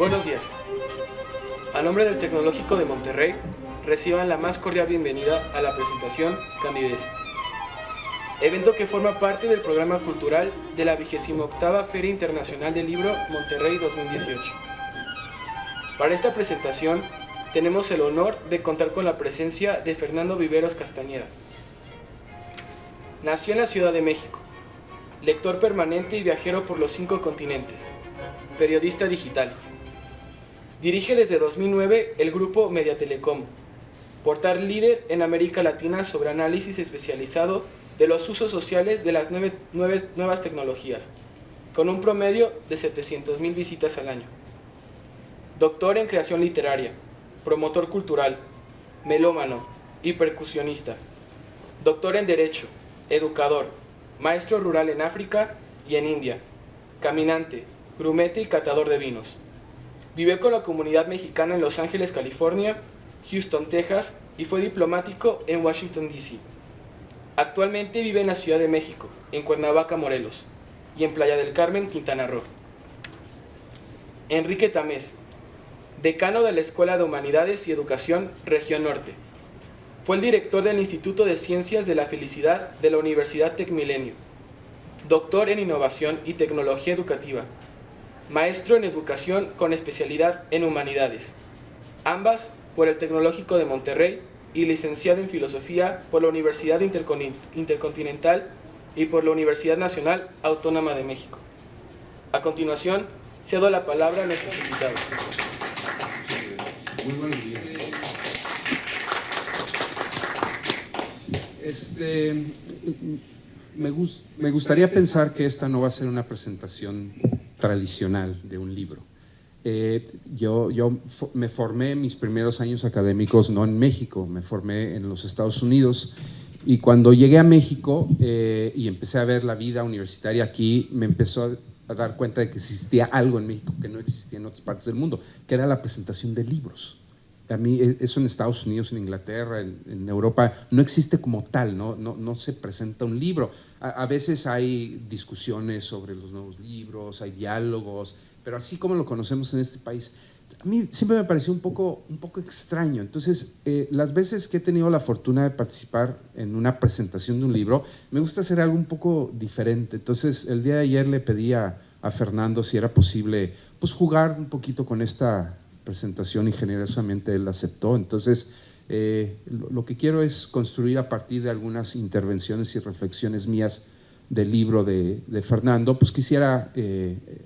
Buenos días. A nombre del Tecnológico de Monterrey, reciban la más cordial bienvenida a la presentación Candidez, evento que forma parte del programa cultural de la 28ª Feria Internacional del Libro Monterrey 2018. Para esta presentación, tenemos el honor de contar con la presencia de Fernando Viveros Castañeda. Nació en la Ciudad de México, lector permanente y viajero por los 5 continentes, periodista digital. Dirige desde 2009 el grupo Mediatelecom, portal líder en América Latina sobre análisis especializado de los usos sociales de las nuevas tecnologías, con un promedio de 700,000 visitas al año. Doctor en creación literaria, promotor cultural, melómano y percusionista. Doctor en Derecho, educador, maestro rural en África y en India, caminante, grumete y catador de vinos. Vivió con la comunidad mexicana en Los Ángeles, California, Houston, Texas y fue diplomático en Washington, D.C. Actualmente vive en la Ciudad de México, en Cuernavaca, Morelos y en Playa del Carmen, Quintana Roo. Enrique Tamés, decano de la Escuela de Humanidades y Educación, Región Norte. Fue el director del Instituto de Ciencias de la Felicidad de la Universidad TecMilenio. Doctor en Innovación y Tecnología Educativa. Maestro en Educación con especialidad en Humanidades, ambas por el Tecnológico de Monterrey, y licenciado en Filosofía por la Universidad Intercontinental y por la Universidad Nacional Autónoma de México. A continuación, cedo la palabra a nuestros invitados. Muy buenos días. Me gustaría pensar que esta no va a ser una presentación tradicional de un libro. Yo me formé en mis primeros años académicos no en México, me formé en los Estados Unidos, y cuando llegué a México y empecé a ver la vida universitaria aquí, me empezó a dar cuenta de que existía algo en México que no existía en otras partes del mundo, que era la presentación de libros. A mí eso en Estados Unidos, en Inglaterra, en Europa, no existe como tal, no se presenta un libro. A veces hay discusiones sobre los nuevos libros, hay diálogos, pero así como lo conocemos en este país, a mí siempre me pareció un poco extraño. Entonces, las veces que he tenido la fortuna de participar en una presentación de un libro, me gusta hacer algo un poco diferente. Entonces, el día de ayer le pedí a Fernando si era posible pues, jugar un poquito con esta presentación, y generosamente él aceptó. Entonces, lo que quiero es construir a partir de algunas intervenciones y reflexiones mías del libro de Fernando. Pues quisiera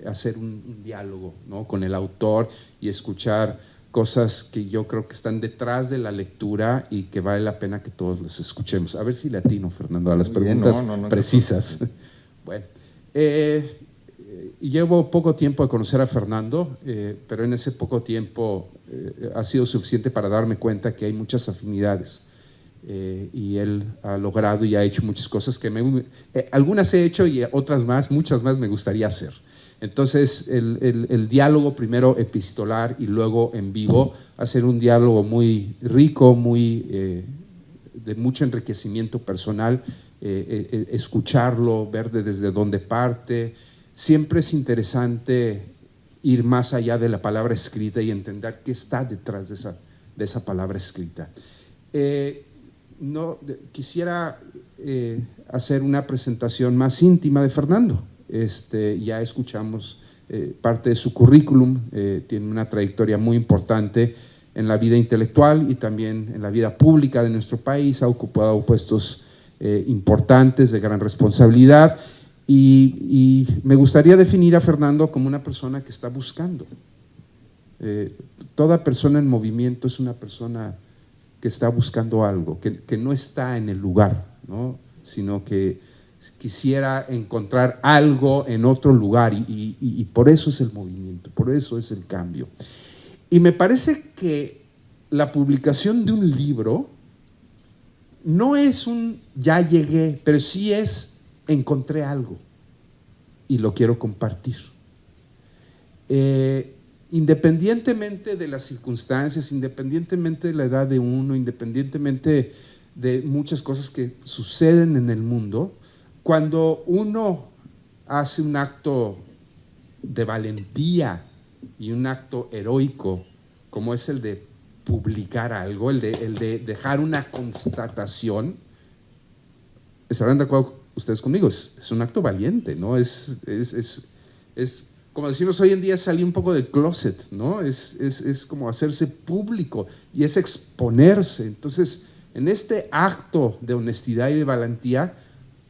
hacer un diálogo, ¿no?, con el autor y escuchar cosas que yo creo que están detrás de la lectura y que vale la pena que todos las escuchemos. A ver si le atino, Fernando, a las preguntas precisas. Bueno, llevo poco tiempo de conocer a Fernando, pero en ese poco tiempo ha sido suficiente para darme cuenta que hay muchas afinidades, y él ha logrado y ha hecho muchas cosas que algunas he hecho y otras más, muchas más me gustaría hacer. Entonces el diálogo primero epistolar y luego en vivo va a ser un diálogo muy rico, de mucho enriquecimiento personal, escucharlo, ver desde dónde parte. Siempre es interesante ir más allá de la palabra escrita y entender qué está detrás de esa palabra escrita. Quisiera hacer una presentación más íntima de Fernando. Ya escuchamos parte de su currículum, tiene una trayectoria muy importante en la vida intelectual y también en la vida pública de nuestro país, ha ocupado puestos importantes de gran responsabilidad. Y me gustaría definir a Fernando como una persona que está buscando. Toda persona en movimiento es una persona que está buscando algo, que no está en el lugar, ¿no?, sino que quisiera encontrar algo en otro lugar, y por eso es el movimiento, por eso es el cambio. Y me parece que la publicación de un libro no es un ya llegué, pero sí es encontré algo y lo quiero compartir. Independientemente de las circunstancias, independientemente de la edad de uno, independientemente de muchas cosas que suceden en el mundo, cuando uno hace un acto de valentía y un acto heroico como es el de publicar algo, el de dejar una constatación, estarán de acuerdo ustedes conmigo, es un acto valiente, ¿no? Es como decimos hoy en día, salir un poco del closet, ¿no? Es como hacerse público y es exponerse. Entonces, en este acto de honestidad y de valentía,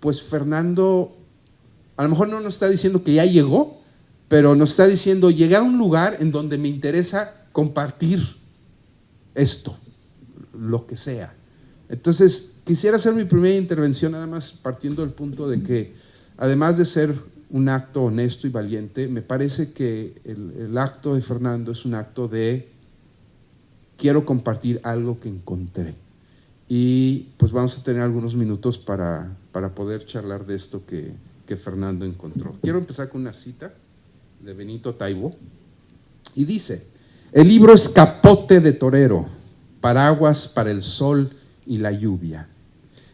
pues Fernando a lo mejor no nos está diciendo que ya llegó, pero nos está diciendo, llegué a un lugar en donde me interesa compartir esto, lo que sea. Entonces, quisiera hacer mi primera intervención nada más partiendo del punto de que, además de ser un acto honesto y valiente, me parece que el acto de Fernando es un acto de quiero compartir algo que encontré. Y pues vamos a tener algunos minutos para poder charlar de esto que Fernando encontró. Quiero empezar con una cita de Benito Taibo y dice: el libro es capote de torero, paraguas para el sol y la lluvia,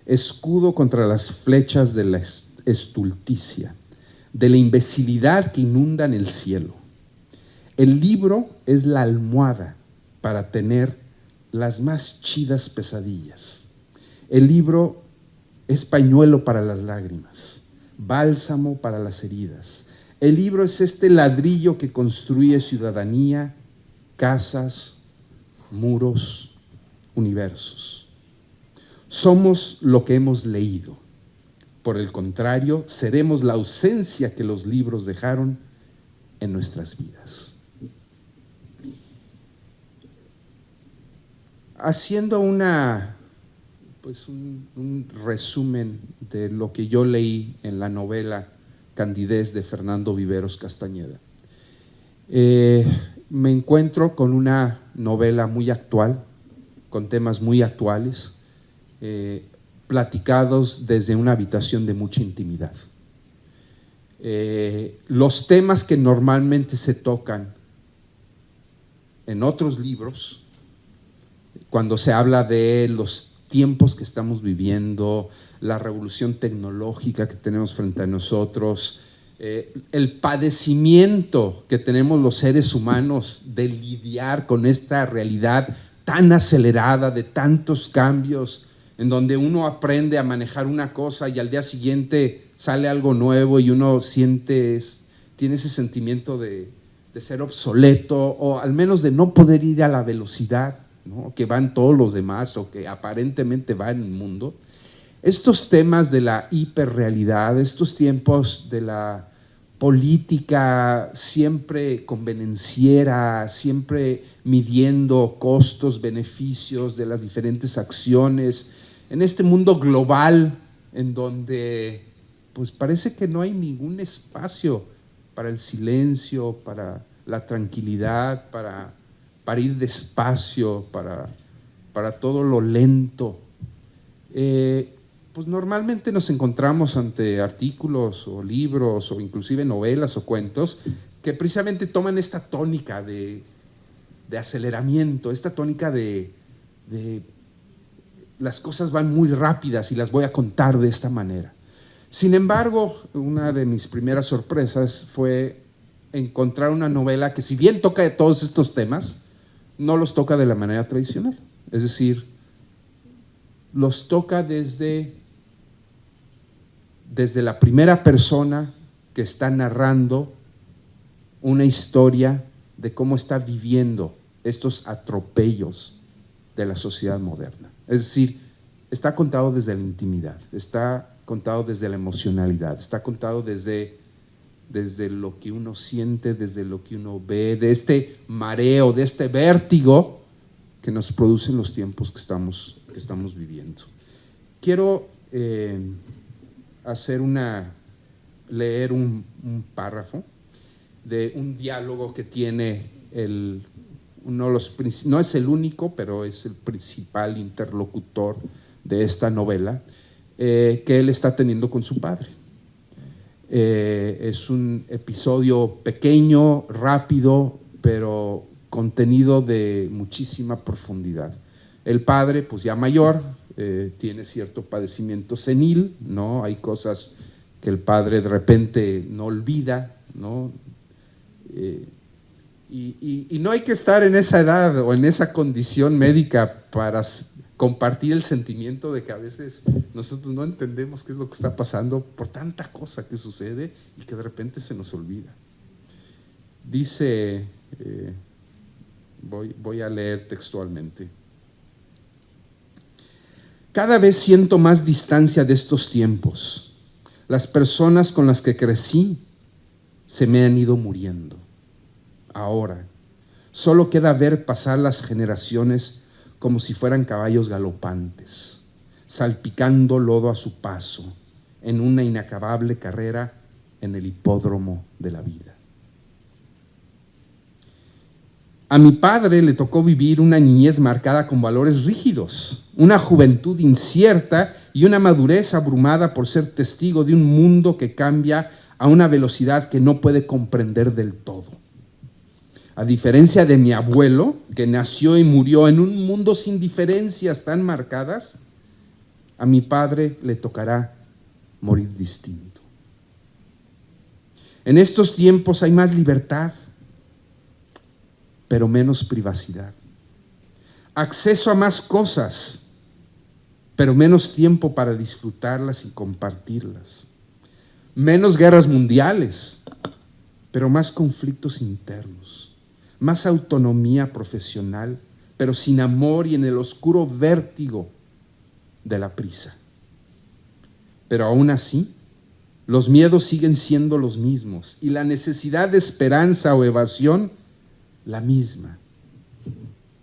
escudo contra las flechas de la estulticia, de la imbecilidad que inundan el cielo. El libro es la almohada para tener las más chidas pesadillas. El libro es pañuelo para las lágrimas, bálsamo para las heridas. El libro es este ladrillo que construye ciudadanía, casas, muros, universos. Somos lo que hemos leído. Por el contrario, seremos la ausencia que los libros dejaron en nuestras vidas. Haciendo un resumen de lo que yo leí en la novela Candidez de Fernando Viveros Castañeda, me encuentro con una novela muy actual, con temas muy actuales, platicados desde una habitación de mucha intimidad. Los temas que normalmente se tocan en otros libros, cuando se habla de los tiempos que estamos viviendo, la revolución tecnológica que tenemos frente a nosotros, el padecimiento que tenemos los seres humanos de lidiar con esta realidad tan acelerada de tantos cambios, en donde uno aprende a manejar una cosa y al día siguiente sale algo nuevo y uno tiene ese sentimiento de ser obsoleto o al menos de no poder ir a la velocidad, ¿no?, que van todos los demás o que aparentemente va en el mundo. Estos temas de la hiperrealidad, estos tiempos de la política siempre convenenciera, siempre midiendo costos, beneficios de las diferentes acciones, en este mundo global en donde pues parece que no hay ningún espacio para el silencio, para la tranquilidad, para ir despacio, para todo lo lento. Pues normalmente nos encontramos ante artículos o libros o inclusive novelas o cuentos que precisamente toman esta tónica de aceleramiento, esta tónica de las cosas van muy rápidas y las voy a contar de esta manera. Sin embargo, una de mis primeras sorpresas fue encontrar una novela que, si bien toca de todos estos temas, no los toca de la manera tradicional. Es decir, los toca desde la primera persona que está narrando una historia de cómo está viviendo estos atropellos de la sociedad moderna. Es decir, está contado desde la intimidad, está contado desde la emocionalidad, está contado desde lo que uno siente, desde lo que uno ve, de este mareo, de este vértigo que nos producen los tiempos que estamos viviendo. Quiero leer un párrafo de un diálogo que tiene no es el único, pero es el principal interlocutor de esta novela, que él está teniendo con su padre. Es un episodio pequeño, rápido, pero contenido de muchísima profundidad. El padre, pues ya mayor, tiene cierto padecimiento senil, ¿no? Hay cosas que el padre de repente no olvida, ¿no? Y no hay que estar en esa edad o en esa condición médica para compartir el sentimiento de que a veces nosotros no entendemos qué es lo que está pasando por tanta cosa que sucede y que de repente se nos olvida. Dice, voy a leer textualmente: cada vez siento más distancia de estos tiempos. Las personas con las que crecí se me han ido muriendo. Ahora, solo queda ver pasar las generaciones como si fueran caballos galopantes, salpicando lodo a su paso, en una inacabable carrera en el hipódromo de la vida. A mi padre le tocó vivir una niñez marcada con valores rígidos, una juventud incierta y una madurez abrumada por ser testigo de un mundo que cambia a una velocidad que no puede comprender del todo. A diferencia de mi abuelo, que nació y murió en un mundo sin diferencias tan marcadas, a mi padre le tocará morir distinto. En estos tiempos hay más libertad, pero menos privacidad. Acceso a más cosas, pero menos tiempo para disfrutarlas y compartirlas. Menos guerras mundiales, pero más conflictos internos. Más autonomía profesional, pero sin amor y en el oscuro vértigo de la prisa. Pero aún así, los miedos siguen siendo los mismos y la necesidad de esperanza o evasión la misma.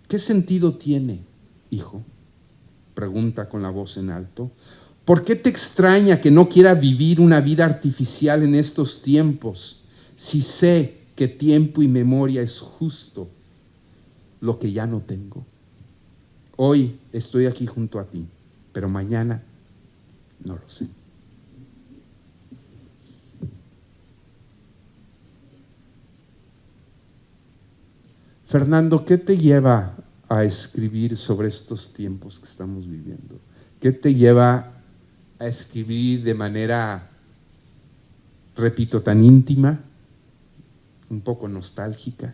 ¿Qué sentido tiene, hijo?, pregunta con la voz en alto. ¿Por qué te extraña que no quiera vivir una vida artificial en estos tiempos, si sé que tiempo y memoria es justo lo que ya no tengo? Hoy estoy aquí junto a ti, pero mañana no lo sé. Fernando, ¿qué te lleva a escribir sobre estos tiempos que estamos viviendo? ¿Qué te lleva a escribir de manera, repito, tan íntima, un poco nostálgica?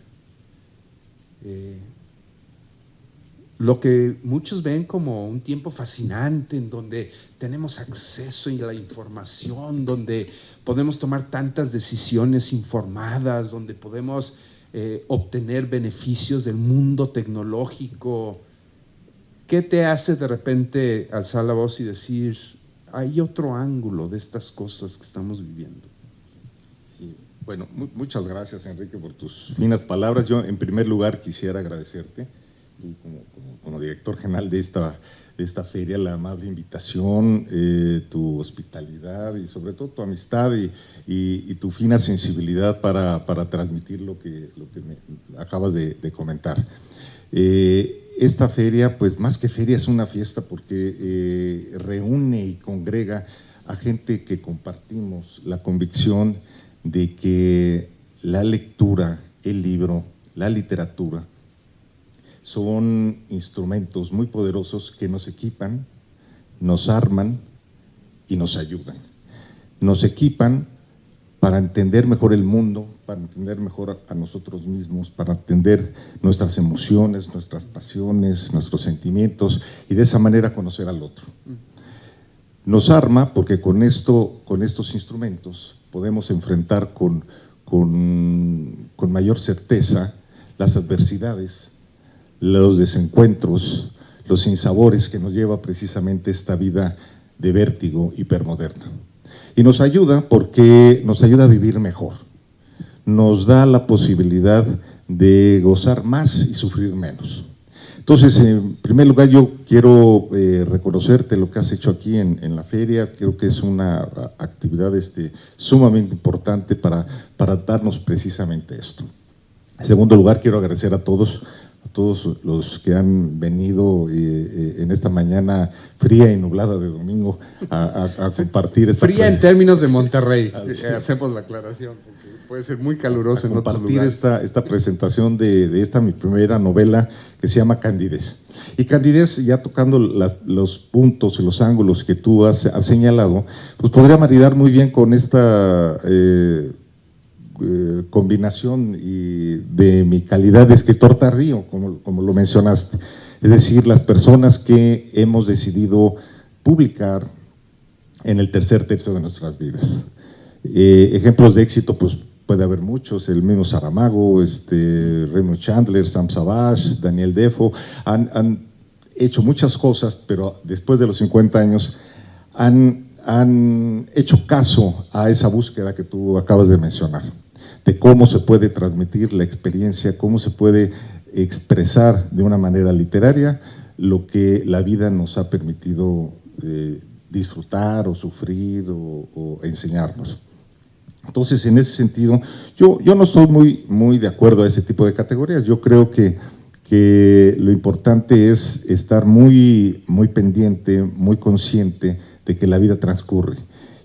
Lo que muchos ven como un tiempo fascinante en donde tenemos acceso a la información, donde podemos tomar tantas decisiones informadas, donde podemos obtener beneficios del mundo tecnológico. ¿Qué te hace de repente alzar la voz y decir, hay otro ángulo de estas cosas que estamos viviendo? Sí, bueno, muchas gracias, Enrique, por tus finas palabras. Yo, en primer lugar, quisiera agradecerte, tú como director general de esta feria, la amable invitación, tu hospitalidad y sobre todo tu amistad y tu fina sensibilidad para transmitir lo que me acabas de comentar. Esta feria, pues más que feria, es una fiesta porque reúne y congrega a gente que compartimos la convicción de que la lectura, el libro, la literatura son instrumentos muy poderosos que nos equipan, nos arman y nos ayudan. Nos equipan para entender mejor el mundo, para entender mejor a nosotros mismos, para entender nuestras emociones, nuestras pasiones, nuestros sentimientos y de esa manera conocer al otro. Nos arma porque con estos instrumentos podemos enfrentar con mayor certeza las adversidades, los desencuentros, los sinsabores que nos lleva precisamente esta vida de vértigo hipermoderna. Y nos ayuda porque nos ayuda a vivir mejor, nos da la posibilidad de gozar más y sufrir menos. Entonces, en primer lugar, yo quiero reconocerte lo que has hecho aquí en la feria. Creo que es una actividad sumamente importante para darnos precisamente esto. En segundo lugar, quiero agradecer a todos los que han venido en esta mañana fría y nublada de domingo a compartir esta fría en términos de Monterrey, hacemos la aclaración, porque puede ser muy caluroso en otros lugares. Compartir esta presentación de esta mi primera novela que se llama Candidez. Y Candidez, ya tocando los puntos y los ángulos que tú has señalado, pues podría maridar muy bien con esta combinación de mi calidad de escritor tardío, como lo mencionaste. Es decir, las personas que hemos decidido publicar en el tercer tercio de nuestras vidas. Ejemplos de éxito, pues puede haber muchos, el mismo Saramago, Raymond Chandler, Sam Savage, Daniel Defoe, han hecho muchas cosas, pero después de los 50 años han hecho caso a esa búsqueda que tú acabas de mencionar, de cómo se puede transmitir la experiencia, cómo se puede expresar de una manera literaria lo que la vida nos ha permitido disfrutar o sufrir o enseñarnos. Entonces, en ese sentido, yo no estoy muy de acuerdo a ese tipo de categorías. Yo creo que lo importante es estar muy pendiente, muy consciente de que la vida transcurre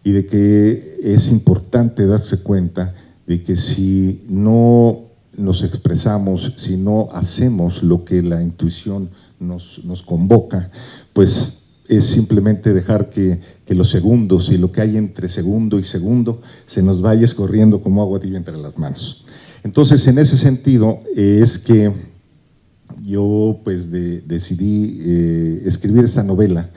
y de que es importante darse cuenta de que si no nos expresamos, si no hacemos lo que la intuición nos convoca, pues es simplemente dejar que los segundos y lo que hay entre segundo y segundo se nos vaya escorriendo como agua tibia entre las manos. Entonces, en ese sentido es que yo pues decidí escribir esta novela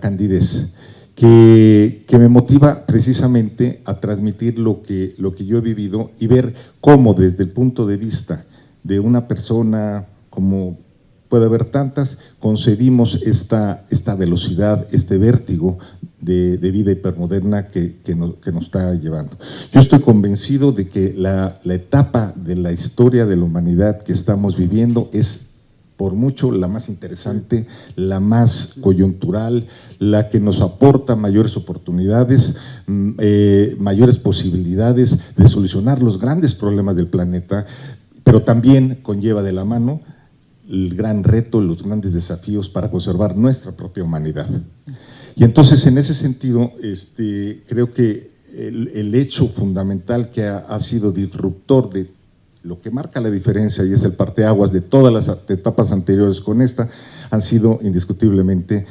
Candidez, que me motiva precisamente a transmitir lo que yo he vivido y ver cómo desde el punto de vista de una persona, como puede haber tantas, concebimos esta velocidad, este vértigo de vida hipermoderna que nos está llevando. Yo estoy convencido de que la etapa de la historia de la humanidad que estamos viviendo es por mucho la más interesante, la más coyuntural, la que nos aporta mayores oportunidades, mayores posibilidades de solucionar los grandes problemas del planeta, pero también conlleva de la mano el gran reto, los grandes desafíos para conservar nuestra propia humanidad. Y entonces, en ese sentido, creo que el hecho fundamental que ha sido disruptor de lo que marca la diferencia, y es el parteaguas de todas las etapas anteriores con esta, han sido indiscutiblemente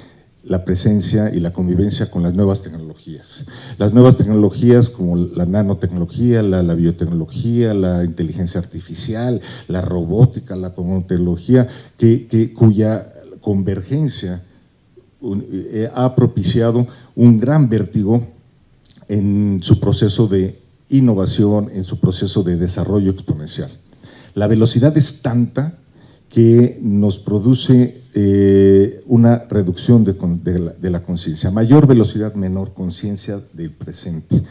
la presencia y la convivencia con las nuevas tecnologías. Las nuevas tecnologías como la nanotecnología, la biotecnología, la inteligencia artificial, la robótica, la tecnología, cuya convergencia ha propiciado un gran vértigo en su proceso de innovación, en su proceso de desarrollo exponencial. La velocidad es tanta que nos produce una reducción de la conciencia. Mayor velocidad, menor conciencia del presente.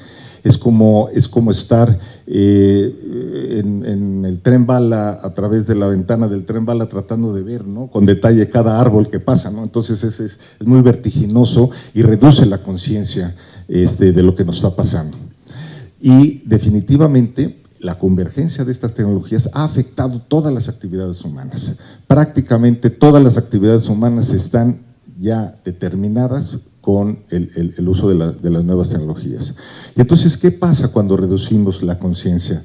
Es como estar en el tren bala, a través de la ventana del tren bala, tratando de ver, ¿no?, con detalle cada árbol que pasa, ¿no? Entonces es muy vertiginoso y reduce la conciencia de lo que nos está pasando. Y definitivamente la convergencia de estas tecnologías ha afectado todas las actividades humanas. Prácticamente todas las actividades humanas están ya determinadas con el uso de las nuevas tecnologías. Y entonces, ¿qué pasa cuando reducimos la conciencia?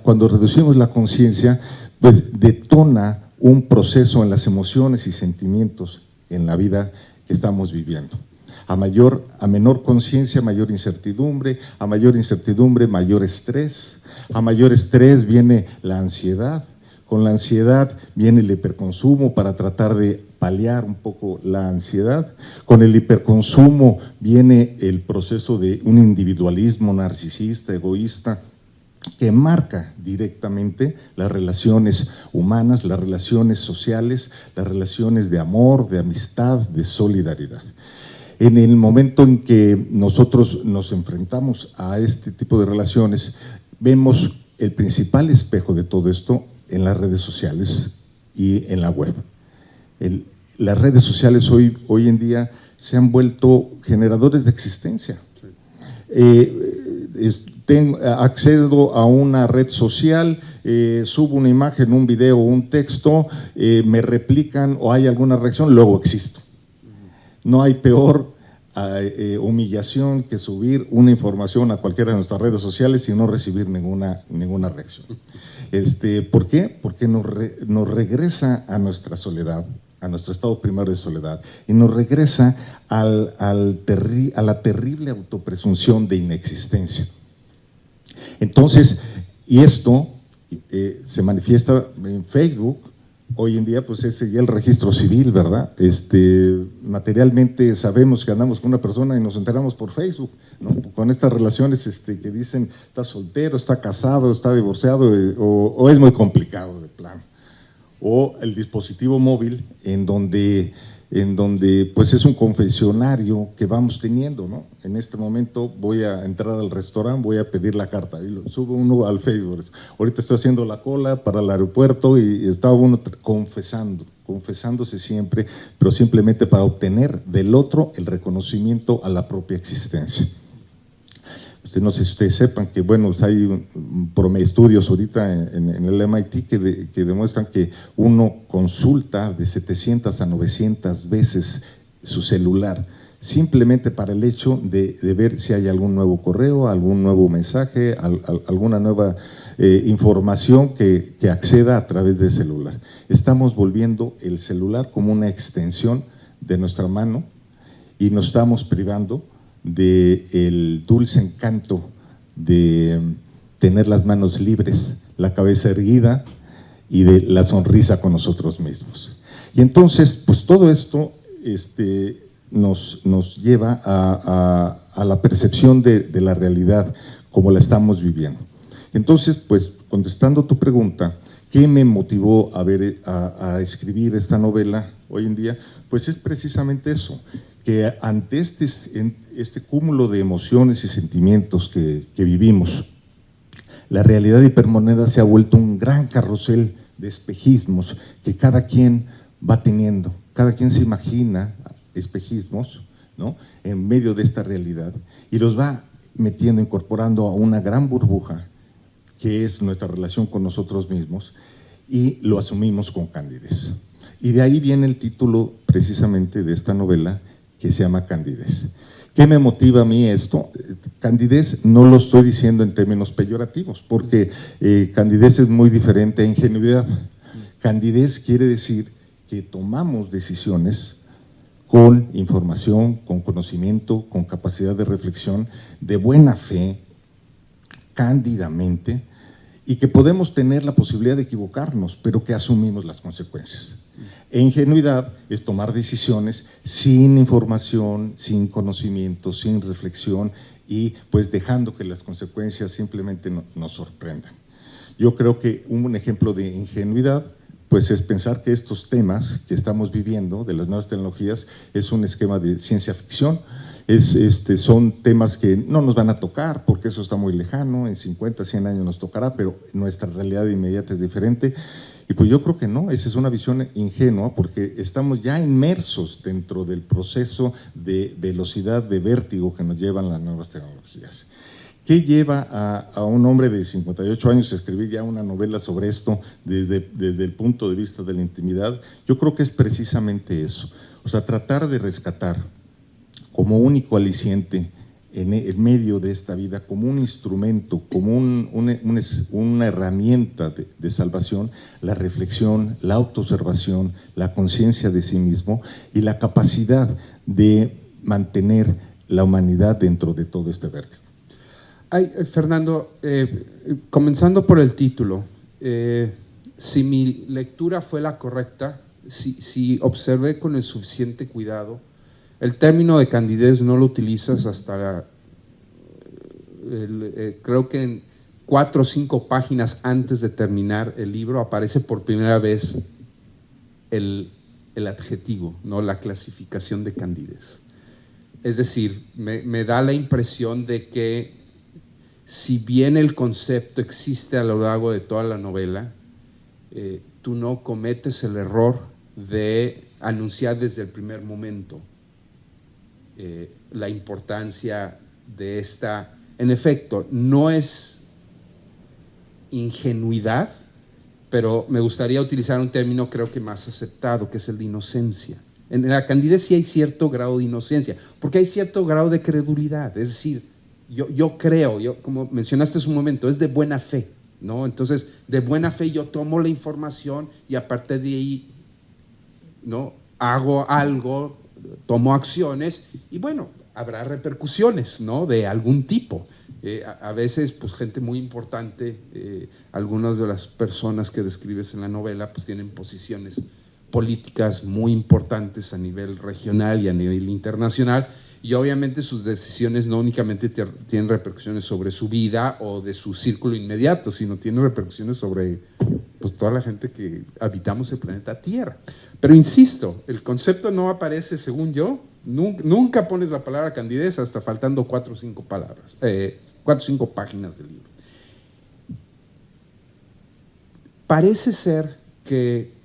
Cuando reducimos la conciencia, pues detona un proceso en las emociones y sentimientos en la vida que estamos viviendo. A menor conciencia, mayor incertidumbre, a mayor incertidumbre, mayor estrés, a mayor estrés viene la ansiedad, con la ansiedad viene el hiperconsumo para tratar de paliar un poco la ansiedad, con el hiperconsumo viene el proceso de un individualismo narcisista, egoísta, que marca directamente las relaciones humanas, las relaciones sociales, las relaciones de amor, de amistad, de solidaridad. En el momento en que nosotros nos enfrentamos a este tipo de relaciones, vemos el principal espejo de todo esto en las redes sociales y en la web. Las redes sociales hoy en día se han vuelto generadores de existencia. Accedo a una red social, subo una imagen, un video, un texto, me replican o hay alguna reacción, luego existo. No hay peor humillación que subir una información a cualquiera de nuestras redes sociales y no recibir ninguna reacción. ¿Por qué? Porque nos regresa a nuestra soledad, a nuestro estado primario de soledad, y nos regresa a la terrible autopresunción de inexistencia. Entonces, y esto se manifiesta en Facebook. Hoy en día, pues ese ya el registro civil, ¿verdad? Materialmente sabemos que andamos con una persona y nos enteramos por Facebook, ¿no? Con estas relaciones que dicen está soltero, está casado, está divorciado, o es muy complicado de plano. O el dispositivo móvil en donde pues es un confesionario que vamos teniendo, ¿no? En este momento voy a entrar al restaurante, voy a pedir la carta y lo subo uno al Facebook. Ahorita estoy haciendo la cola para el aeropuerto y estaba uno confesándose siempre, pero simplemente para obtener del otro el reconocimiento a la propia existencia. No sé si ustedes sepan que, bueno, hay estudios ahorita en el MIT que demuestran que uno consulta de 700 a 900 veces su celular, simplemente para el hecho de ver si hay algún nuevo correo, algún nuevo mensaje, alguna nueva información que acceda a través del celular. Estamos volviendo el celular como una extensión de nuestra mano y nos estamos privando del dulce encanto de tener las manos libres, la cabeza erguida y de la sonrisa con nosotros mismos. Y entonces, pues todo esto nos lleva a la percepción de la realidad como la estamos viviendo. Entonces, pues contestando tu pregunta, ¿qué me motivó a escribir esta novela hoy en día? Pues es precisamente eso, que ante este cúmulo de emociones y sentimientos que vivimos, la realidad hipermoneda se ha vuelto un gran carrusel de espejismos que cada quien va teniendo, cada quien se imagina espejismos, ¿no?, en medio de esta realidad y los va metiendo, incorporando a una gran burbuja que es nuestra relación con nosotros mismos y lo asumimos con candidez. Y de ahí viene el título precisamente de esta novela, que se llama Candidez. ¿Qué me motiva a mí esto? Candidez no lo estoy diciendo en términos peyorativos, porque candidez es muy diferente a ingenuidad. Candidez quiere decir que tomamos decisiones con información, con conocimiento, con capacidad de reflexión, de buena fe, cándidamente, y que podemos tener la posibilidad de equivocarnos, pero que asumimos las consecuencias. E ingenuidad es tomar decisiones sin información, sin conocimiento, sin reflexión y pues dejando que las consecuencias simplemente nos sorprendan. Yo creo que un ejemplo de ingenuidad pues es pensar que estos temas que estamos viviendo de las nuevas tecnologías es un esquema de ciencia ficción. Son temas que no nos van a tocar porque eso está muy lejano, en 50, 100 años nos tocará, pero nuestra realidad inmediata es diferente. Y pues yo creo que no, esa es una visión ingenua porque estamos ya inmersos dentro del proceso de velocidad, de vértigo que nos llevan las nuevas tecnologías. ¿Qué lleva a un hombre de 58 años a escribir ya una novela sobre esto desde el punto de vista de la intimidad? Yo creo que es precisamente eso, o sea, tratar de rescatar como único aliciente en medio de esta vida, como un instrumento, como una herramienta de salvación, la reflexión, la autoobservación, la conciencia de sí mismo y la capacidad de mantener la humanidad dentro de todo este vértigo. Fernando, comenzando por el título, si mi lectura fue la correcta, si observé con el suficiente cuidado, el término de candidez no lo utilizas hasta, creo que en 4 o 5 páginas antes de terminar el libro aparece por primera vez el adjetivo, no la clasificación de candidez. Es decir, me da la impresión de que si bien el concepto existe a lo largo de toda la novela, tú no cometes el error de anunciar desde el primer momento la importancia de esta. En efecto, no es ingenuidad, pero me gustaría utilizar un término creo que más aceptado, que es el de inocencia. En la candidez sí hay cierto grado de inocencia, porque hay cierto grado de credulidad, es decir, yo creo, como mencionaste hace un momento, es de buena fe, ¿no? Entonces, de buena fe yo tomo la información y aparte de ahí, ¿no?, hago algo, tomo acciones y bueno, habrá repercusiones, ¿no?, de algún tipo. A veces, pues gente muy importante, algunas de las personas que describes en la novela, pues tienen posiciones políticas muy importantes a nivel regional y a nivel internacional, y obviamente sus decisiones no únicamente tienen repercusiones sobre su vida o de su círculo inmediato, sino tienen repercusiones sobre pues, toda la gente que habitamos el planeta Tierra. Pero insisto, el concepto no aparece, según yo, nunca pones la palabra candidez hasta faltando 4 o 5 palabras, 4 o 5 páginas del libro. Parece ser que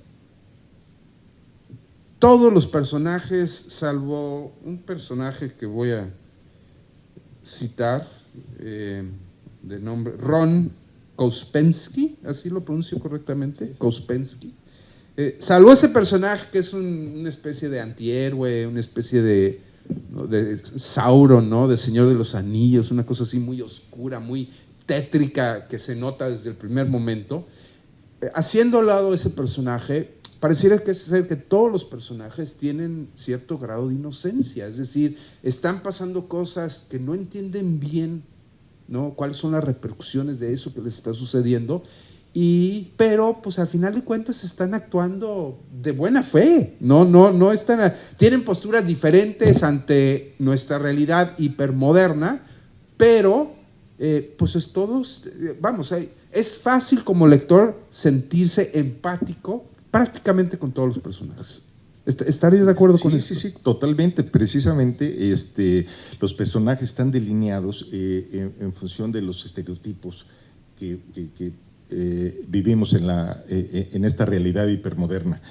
todos los personajes, salvo un personaje que voy a citar, de nombre Ron Kouspensky, así lo pronuncio correctamente, Kouspensky, salvo ese personaje que es una especie de antihéroe, una especie de Sauron, ¿no? De Señor de los Anillos, una cosa así muy oscura, muy tétrica, que se nota desde el primer momento. Haciendo al lado ese personaje, pareciera ser que todos los personajes tienen cierto grado de inocencia, es decir, están pasando cosas que no entienden bien, ¿no? Cuáles son las repercusiones de eso que les está sucediendo, pero pues al final de cuentas están actuando de buena fe, no están, tienen posturas diferentes ante nuestra realidad hipermoderna, pero pues es todos, vamos, es fácil como lector sentirse empático prácticamente con todos los personajes. ¿Estarías de acuerdo con eso? Sí, totalmente. Precisamente los personajes están delineados en función de los estereotipos que vivimos en esta realidad hipermoderna.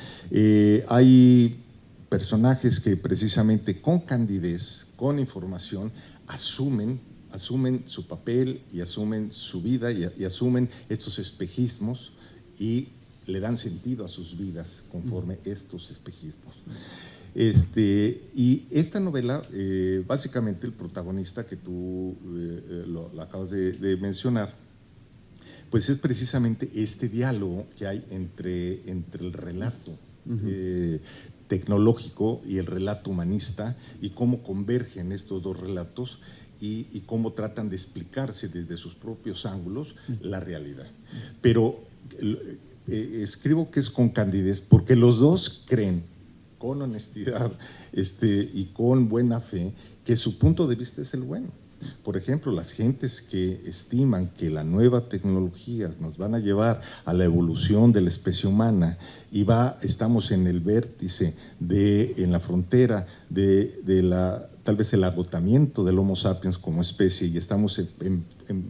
Hay personajes que precisamente con candidez, con información, asumen su papel y asumen su vida y asumen estos espejismos y le dan sentido a sus vidas conforme estos espejismos. Y esta novela, básicamente el protagonista que tú lo acabas de mencionar, pues es precisamente este diálogo que hay entre el relato tecnológico y el relato humanista, y cómo convergen estos dos relatos y cómo tratan de explicarse desde sus propios ángulos la realidad. Pero escribo que es con candidez porque los dos creen con honestidad y con buena fe que su punto de vista es el bueno. Por ejemplo, las gentes que estiman que la nueva tecnología nos van a llevar a la evolución de la especie humana y estamos en el vértice, en la frontera de tal vez el agotamiento del Homo sapiens como especie, y estamos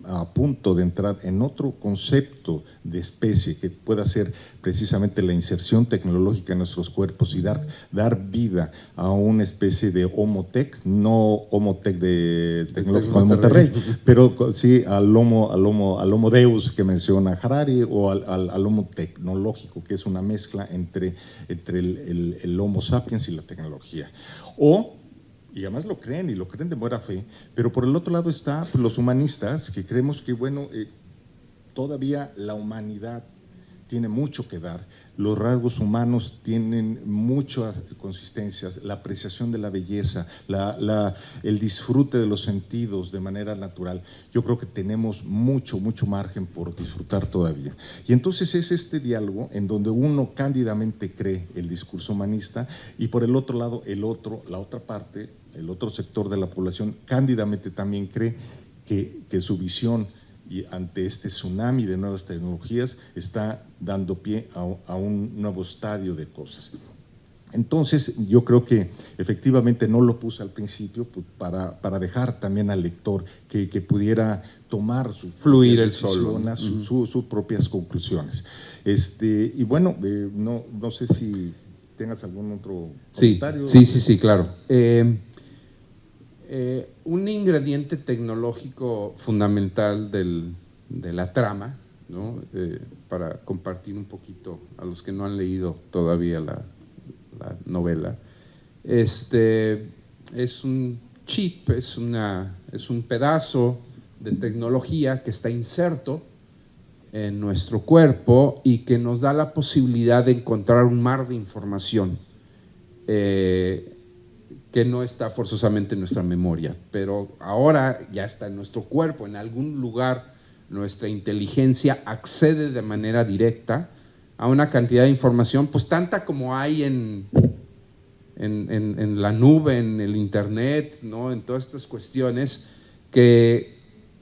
a punto de entrar en otro concepto de especie que pueda ser precisamente la inserción tecnológica en nuestros cuerpos y dar vida a una especie de homotech, no homotech de tecnológico de Monterrey, pero sí al homo deus que menciona Harari, o al homo tecnológico, que es una mezcla entre el Homo sapiens y la tecnología. Y además lo creen, y lo creen de buena fe, pero por el otro lado está los humanistas, que creemos que, bueno, todavía la humanidad tiene mucho que dar, los rasgos humanos tienen muchas consistencias, la apreciación de la belleza, el disfrute de los sentidos de manera natural. Yo creo que tenemos mucho margen por disfrutar todavía. Y entonces es este diálogo en donde uno cándidamente cree el discurso humanista, y por el otro lado la otra parte, el otro sector de la población cándidamente también cree que su visión y ante este tsunami de nuevas tecnologías está dando pie a un nuevo estadio de cosas. Entonces yo creo que efectivamente no lo puse al principio para dejar también al lector que pudiera tomar fluir el solo, sus propias conclusiones. Y bueno, no sé si tengas algún otro comentario. Sí, claro. Un ingrediente tecnológico fundamental de la trama, ¿no? Para compartir un poquito a los que no han leído todavía la novela, es un chip, es un pedazo de tecnología que está inserto en nuestro cuerpo y que nos da la posibilidad de encontrar un mar de información que que no está forzosamente en nuestra memoria, pero ahora ya está en nuestro cuerpo, en algún lugar nuestra inteligencia accede de manera directa a una cantidad de información, pues tanta como hay en la nube, en el internet, ¿no? En todas estas cuestiones, que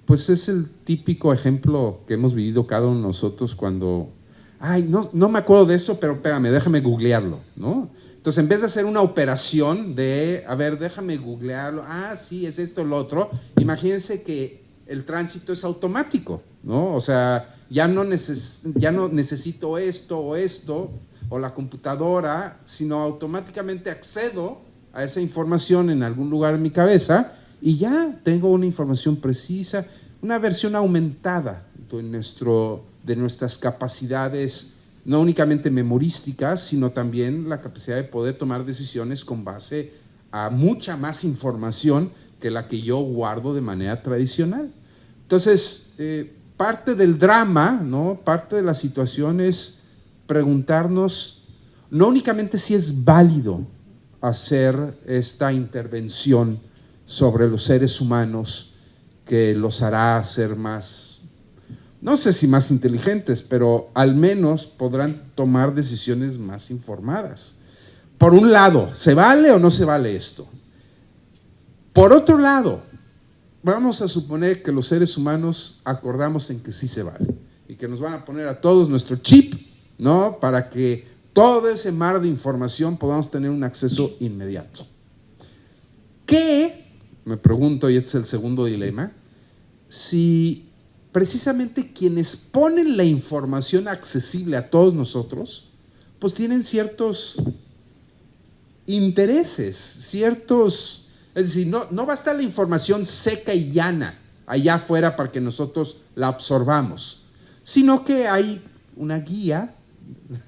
pues es el típico ejemplo que hemos vivido cada uno de nosotros cuando, ay, no me acuerdo de eso, pero espérame, déjame googlearlo, ¿no? Entonces, en vez de hacer una operación de, a ver, déjame googlearlo, sí, es esto, lo otro, imagínense que el tránsito es automático, ¿no? O sea, ya no necesito esto o la computadora, sino automáticamente accedo a esa información en algún lugar en mi cabeza y ya tengo una información precisa, una versión aumentada de nuestras capacidades, no únicamente memorísticas, sino también la capacidad de poder tomar decisiones con base a mucha más información que la que yo guardo de manera tradicional. Entonces, parte del drama, ¿no? Parte de la situación es preguntarnos no únicamente si es válido hacer esta intervención sobre los seres humanos que los hará ser más, no sé si más inteligentes, pero al menos podrán tomar decisiones más informadas. Por un lado, ¿se vale o no se vale esto? Por otro lado, vamos a suponer que los seres humanos acordamos en que sí se vale y que nos van a poner a todos nuestro chip, ¿no? Para que todo ese mar de información podamos tener un acceso inmediato. ¿Qué? Me pregunto, y este es el segundo dilema, si precisamente quienes ponen la información accesible a todos nosotros, pues tienen ciertos intereses, es decir, no basta la información seca y llana allá afuera para que nosotros la absorbamos, sino que hay una guía,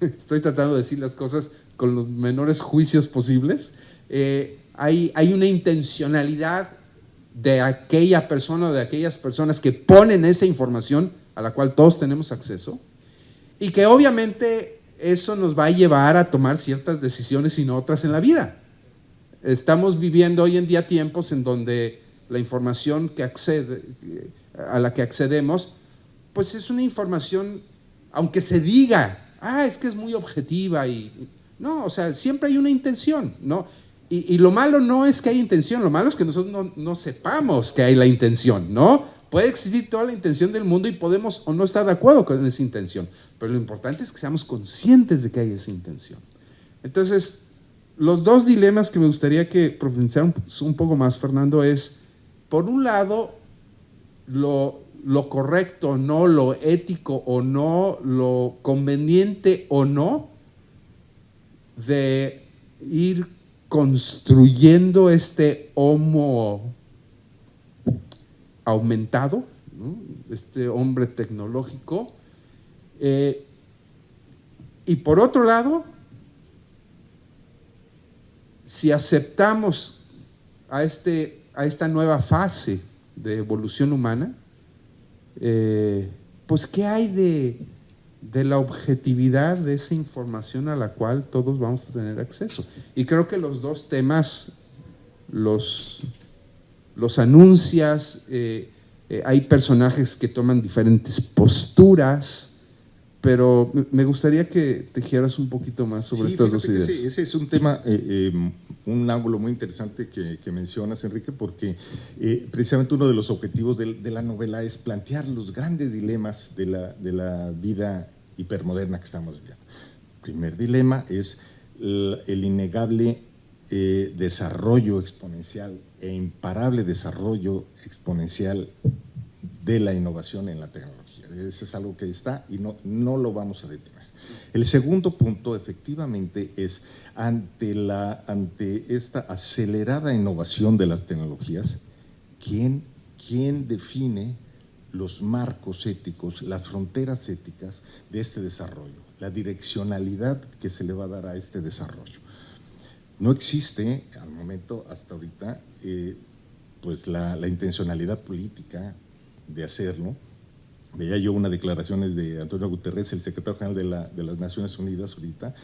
estoy tratando de decir las cosas con los menores juicios posibles, hay una intencionalidad de aquella persona o de aquellas personas que ponen esa información a la cual todos tenemos acceso y que obviamente eso nos va a llevar a tomar ciertas decisiones y no otras en la vida. Estamos viviendo hoy en día tiempos en donde la información a la que accedemos, pues es una información, aunque se diga, es que es muy objetiva no, o sea, siempre hay una intención, ¿no? Y lo malo no es que haya intención, lo malo es que nosotros no sepamos que hay la intención, ¿no? Puede existir toda la intención del mundo y podemos o no estar de acuerdo con esa intención, pero lo importante es que seamos conscientes de que hay esa intención. Entonces, los dos dilemas que me gustaría que profundizáramos un poco más, Fernando, es, por un lado, lo correcto o no, lo ético o no, lo conveniente o no, de ir construyendo este homo aumentado, ¿no? Este hombre tecnológico, y por otro lado, si aceptamos a esta nueva fase de evolución humana, pues ¿qué hay de la objetividad de esa información a la cual todos vamos a tener acceso? Y creo que los dos temas los anuncias, hay personajes que toman diferentes posturas, pero me gustaría que te dijeras un poquito más sobre estas dos ideas. Sí, ese es un tema, un ángulo muy interesante que mencionas, Enrique, porque precisamente uno de los objetivos de la novela es plantear los grandes dilemas de la vida hipermoderna que estamos viviendo. El primer dilema es el innegable desarrollo exponencial e imparable desarrollo exponencial de la innovación en la tecnología. Eso es algo que está y no lo vamos a detener. El segundo punto, efectivamente, es ante esta acelerada innovación de las tecnologías, ¿quién define los marcos éticos, las fronteras éticas de este desarrollo, la direccionalidad que se le va a dar a este desarrollo? No existe, al momento, hasta ahorita, pues la intencionalidad política de hacerlo. Veía yo unas declaraciones de Antonio Guterres, el secretario general de las Naciones Unidas ahorita,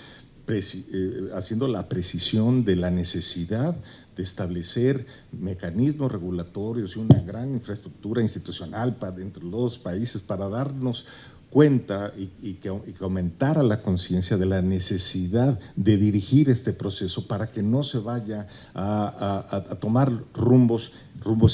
haciendo la precisión de la necesidad de establecer mecanismos regulatorios y una gran infraestructura institucional entre los países para darnos cuenta y que aumentara la conciencia de la necesidad de dirigir este proceso para que no se vaya a tomar rumbos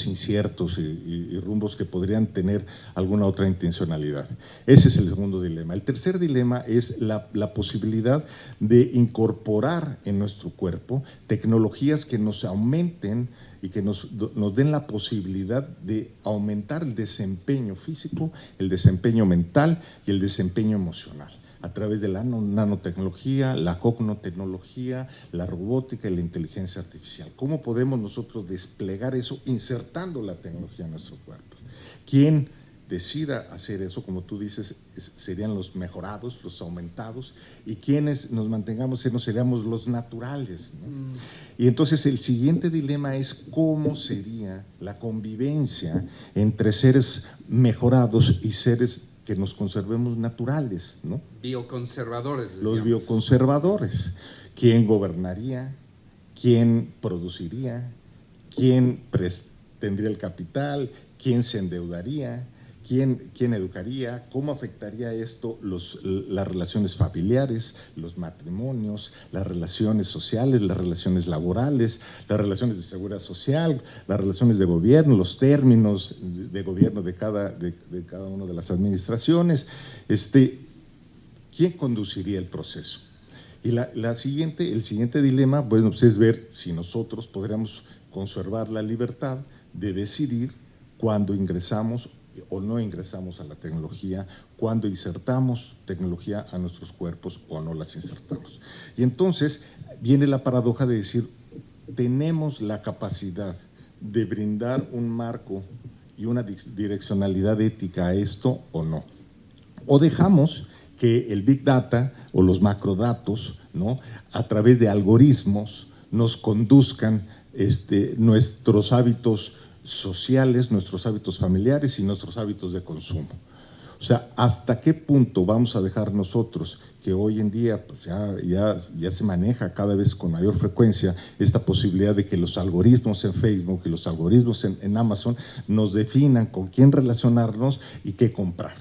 inciertos y rumbos que podrían tener alguna otra intencionalidad. Ese es el segundo dilema. El tercer dilema es la posibilidad de incorporar en nuestro cuerpo tecnologías que nos aumenten y que nos den la posibilidad de aumentar el desempeño físico, el desempeño mental y el desempeño emocional, a través de la nanotecnología, la cognotecnología, la robótica y la inteligencia artificial. ¿Cómo podemos nosotros desplegar eso insertando la tecnología en nuestros cuerpos? ¿Quién decida hacer eso, como tú dices, serían los mejorados, los aumentados, y quienes nos mantengamos seríamos los naturales, ¿no? Y entonces el siguiente dilema es cómo sería la convivencia entre seres mejorados y seres que nos conservemos naturales, ¿no? Bioconservadores. Los bioconservadores. ¿Quién gobernaría? ¿Quién produciría? ¿Quién tendría el capital? ¿Quién se endeudaría? ¿Quién educaría? ¿Cómo afectaría esto las relaciones familiares, los matrimonios, las relaciones sociales, las relaciones laborales, las relaciones de seguridad social, las relaciones de gobierno, los términos de gobierno de cada una de las administraciones? ¿Quién conduciría el proceso? Y el siguiente dilema, bueno, pues es ver si nosotros podríamos conservar la libertad de decidir cuándo ingresamos o no ingresamos a la tecnología, cuando insertamos tecnología a nuestros cuerpos o no las insertamos. Y entonces viene la paradoja de decir, tenemos la capacidad de brindar un marco y una direccionalidad ética a esto o no. O dejamos que el Big Data o los macrodatos, ¿no?, a través de algoritmos nos conduzcan nuestros hábitos sociales, nuestros hábitos familiares y nuestros hábitos de consumo. O sea, ¿hasta qué punto vamos a dejar nosotros, que hoy en día pues ya se maneja cada vez con mayor frecuencia esta posibilidad de que los algoritmos en Facebook y los algoritmos en Amazon nos definan con quién relacionarnos y qué comprar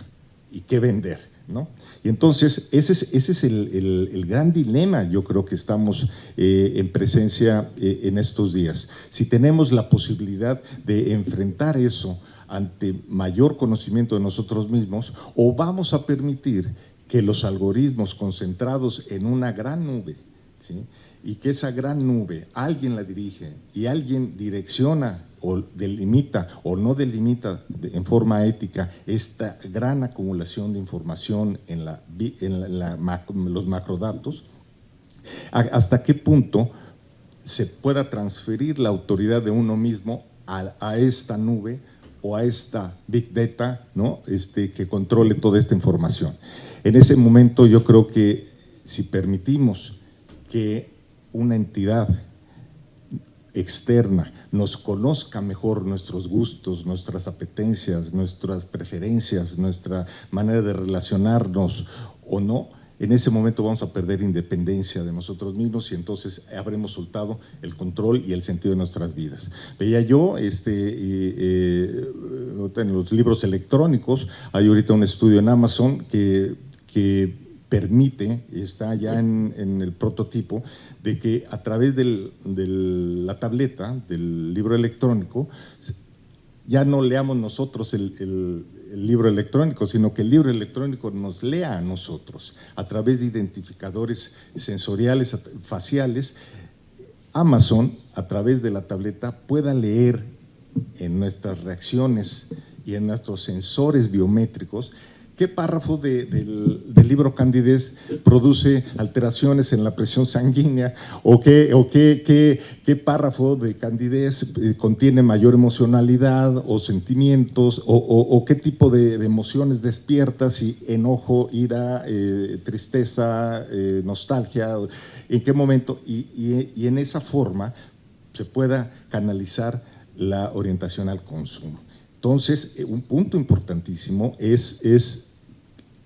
y qué vender, ¿no? Y entonces ese es el gran dilema, yo creo que estamos en presencia en estos días. Si tenemos la posibilidad de enfrentar eso ante mayor conocimiento de nosotros mismos, o vamos a permitir que los algoritmos concentrados en una gran nube, ¿sí?, y que esa gran nube alguien la dirige y alguien direcciona o delimita o no delimita en forma ética esta gran acumulación de información en los macrodatos, hasta qué punto se pueda transferir la autoridad de uno mismo a esta nube o a esta Big Data, ¿no?, que controle toda esta información. En ese momento yo creo que si permitimos que una entidad externa nos conozca mejor nuestros gustos, nuestras apetencias, nuestras preferencias, nuestra manera de relacionarnos o no, en ese momento vamos a perder independencia de nosotros mismos y entonces habremos soltado el control y el sentido de nuestras vidas. Veía yo, en los libros electrónicos, hay ahorita un estudio en Amazon que permite, está ya en el prototipo, de que a través de la tableta, del libro electrónico, ya no leamos nosotros el libro electrónico, sino que el libro electrónico nos lea a nosotros a través de identificadores sensoriales, faciales. Amazon, a través de la tableta, pueda leer en nuestras reacciones y en nuestros sensores biométricos qué párrafo del libro Candidez produce alteraciones en la presión sanguínea o qué párrafo de Candidez contiene mayor emocionalidad o sentimientos o qué tipo de emociones despierta, si enojo, ira, tristeza, nostalgia, en qué momento, y en esa forma se pueda canalizar la orientación al consumo. Entonces, un punto importantísimo es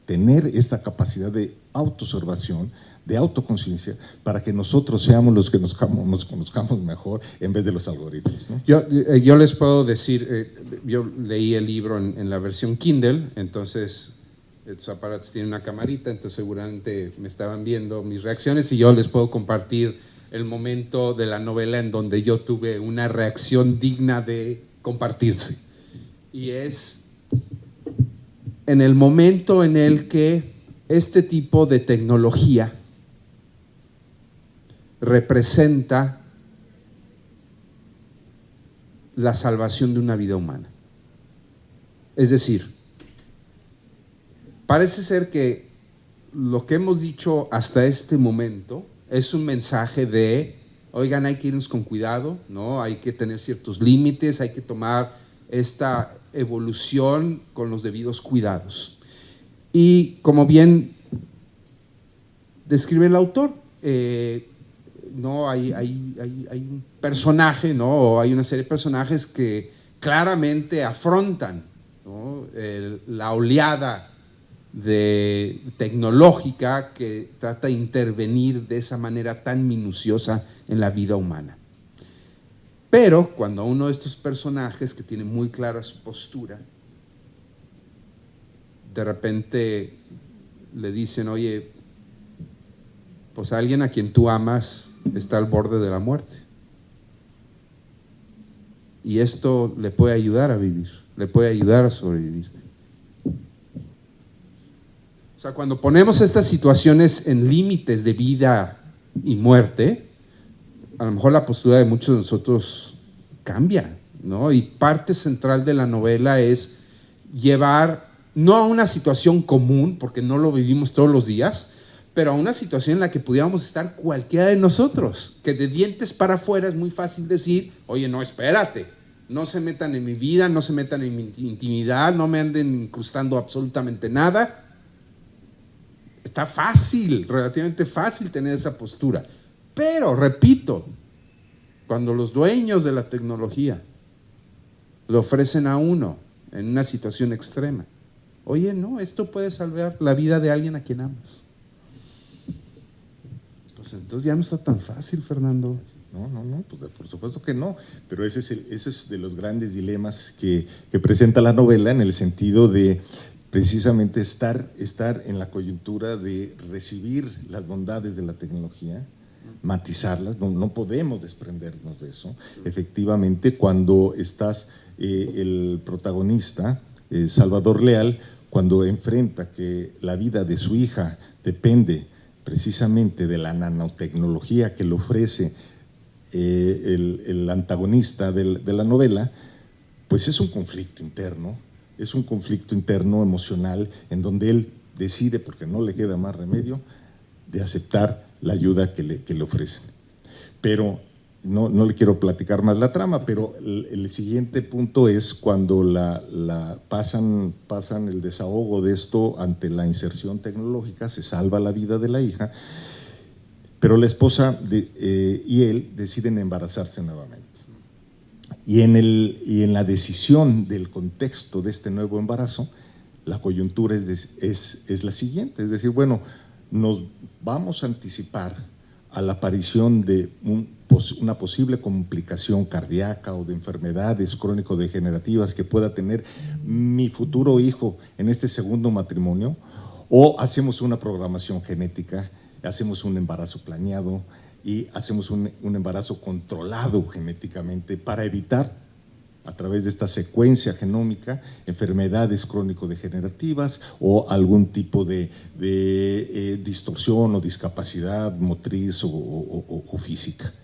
tener esta capacidad de autoobservación, de autoconciencia, para que nosotros seamos los que nos conozcamos mejor en vez de los algoritmos, ¿no? Yo les puedo decir, yo leí el libro en la versión Kindle, entonces estos aparatos tienen una camarita, entonces seguramente me estaban viendo mis reacciones y yo les puedo compartir el momento de la novela en donde yo tuve una reacción digna de compartirse. Y es en el momento en el que este tipo de tecnología representa la salvación de una vida humana. Es decir, parece ser que lo que hemos dicho hasta este momento es un mensaje de, oigan, hay que irnos con cuidado, ¿no? Hay que tener ciertos límites, hay que tomar esta evolución con los debidos cuidados. Y como bien describe el autor, no hay un personaje, ¿no? O hay una serie de personajes que claramente afrontan, ¿no? La oleada tecnológica que trata de intervenir de esa manera tan minuciosa en la vida humana. Pero cuando a uno de estos personajes que tiene muy clara su postura, de repente le dicen, oye, pues alguien a quien tú amas está al borde de la muerte. Y esto le puede ayudar a vivir, le puede ayudar a sobrevivir. O sea, cuando ponemos estas situaciones en límites de vida y muerte, a lo mejor la postura de muchos de nosotros cambia, ¿no? Y parte central de la novela es llevar, no a una situación común, porque no lo vivimos todos los días, pero a una situación en la que pudiéramos estar cualquiera de nosotros, que de dientes para afuera es muy fácil decir, oye, no, espérate, no se metan en mi vida, no se metan en mi intimidad, no me anden incrustando absolutamente nada. Está fácil, relativamente fácil tener esa postura. Pero, repito, cuando los dueños de la tecnología le ofrecen a uno en una situación extrema, oye, no, esto puede salvar la vida de alguien a quien amas. Pues entonces ya no está tan fácil, Fernando. No, pues por supuesto que no, pero ese es de los grandes dilemas que presenta la novela, en el sentido de precisamente estar en la coyuntura de recibir las bondades de la tecnología, matizarlas, no podemos desprendernos de eso. Efectivamente, cuando estás, el protagonista, Salvador Leal, cuando enfrenta que la vida de su hija depende precisamente de la nanotecnología que le ofrece el antagonista de la novela, pues es un conflicto interno emocional, en donde él decide, porque no le queda más remedio, de aceptar la ayuda que le ofrecen. Pero no le quiero platicar más la trama, pero el siguiente punto es cuando pasan el desahogo de esto ante la inserción tecnológica, se salva la vida de la hija, pero la esposa y él deciden embarazarse nuevamente. Y en la decisión del contexto de este nuevo embarazo, la coyuntura es la siguiente, es decir, bueno, nos vamos a anticipar a la aparición de una posible complicación cardíaca o de enfermedades crónico-degenerativas que pueda tener mi futuro hijo en este segundo matrimonio, o hacemos una programación genética, hacemos un embarazo planeado y hacemos un embarazo controlado genéticamente para evitar, a través de esta secuencia genómica, enfermedades crónico-degenerativas o algún tipo de distorsión o discapacidad motriz o física.